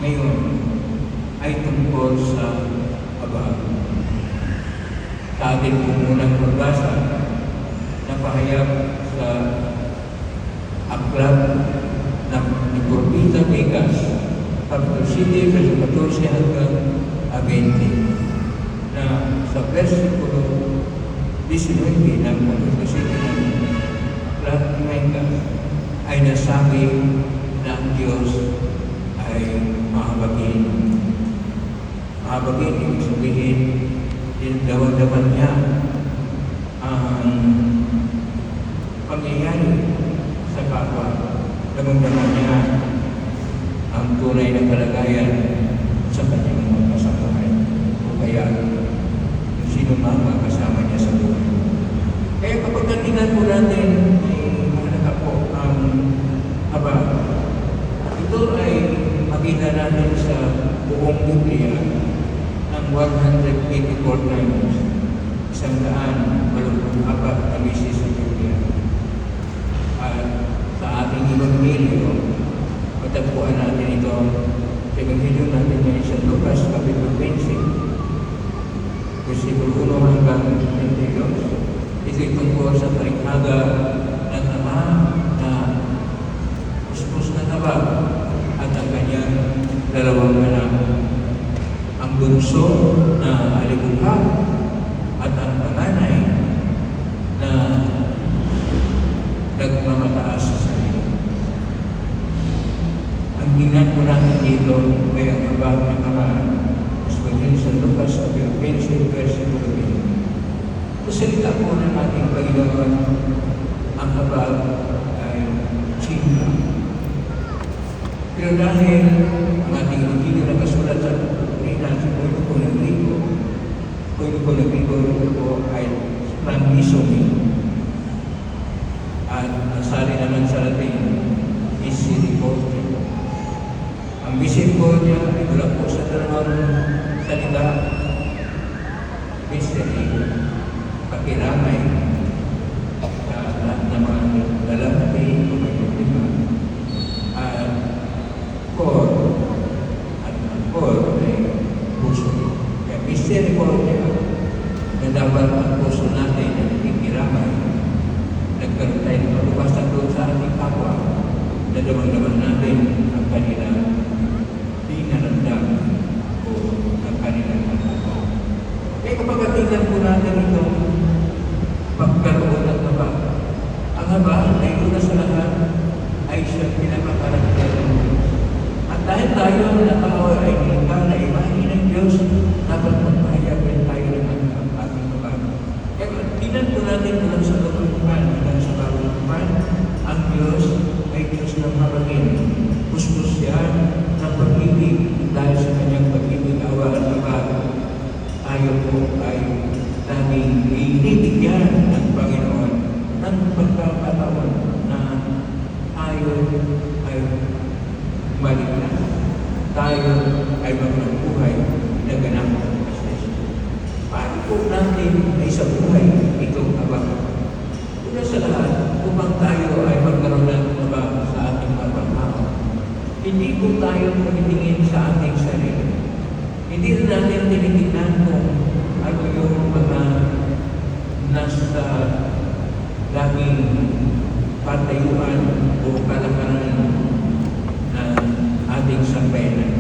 ngayon ay tungkol sa Aba. Sa ating unang pagbasa, napahayag sa aklat ni Propeta Micah, Kapitulo 7, verso 14 hanggang 20, na sa versikulo 19 ng Kapitulo 7 ng aklat ni Micah ay nasabi na ang Diyos ay mahabagin. Mahabagin, ibig sabihin, dinadaman niya ang pangyayari sa kapwa. Damang-daman niya ang tunay na kalagayan sa kanyang mga kasamahan. O kaya, kung sino mga kasama niya sa buhay. Kaya kapag natingnan po natin, mga nakapo, ang Aba, ito ay makita natin sa buong Biblia ng 184 times, 184 na beses sa Biblia. At sa ating Ebanghelyo, matagpuan natin ito sa Ebanghelyo natin ngayon sa Lucas, Kapitulo 20, versikulo 1 hanggang 22. Ito'y tungkol sa palikhaga ng Ama na puspos na taba at ang kanyang dalawang anak. Ang bunso na alibugha at ang panganay na nagmamataas sa iyo. Ang tingnan po natin dito ay ang Aba ng Ama. Mas maging sa Lucas, Kapitulo 20, versikulo 20. Salita po ng ating Panginoon, ang Aba ay China. Pero dahil ang ating Ebanghelyo na kasulat sa Pilipinas, kung ito po ay Francisome. At nasali naman sa Latin, Misericordia. Ang Misericordia ay mula po sa dalawang salita, Mystery, pakiramay, lahat ng mga lalaki o may problema, at core, at ang core ay puso. Kaya Misericordia, na dapat ang puso natin na nakikiramay, nagkaroon tayo ng maluwasan doon sa ating kapwa, na damang-daman natin ang kanilang dinaramdaman o ang kanilang kapwa. Kaya kapag tingnan po natin itong pagkaroon ng Aba, ang Aba ay una sa lahat ay siyang pinakakarakter ng Diyos. At dahil tayo na tao ay nilikha na imahe ng Diyos, dapat magpahayag rin tayo ng ating Aba. Kaya tingnan po natin mula sa Kalukuhan hanggang sa Kalukuhan, ang Diyos ay Diyos ng habagin. Puspos siya ng pag-ibig dahil sa kanyang pag-ibig, awa at Aba. Tayo po ay daming inibigyan ng Panginoon ng pagkakataon na tayo ay maligtas. Tayo ay magbuhay na ganap sa Kristo. Paano po natin ay sa buhay itong Aba? Una sa lahat, upang tayo ay magkaroon ng Aba sa ating pagkakataon, hindi po tayo tumitingin sa ating sarili. Hindi rin natin tinitingnan kung ano yung mga nasa laging patayuan o kalakaran ng ating sambayanan.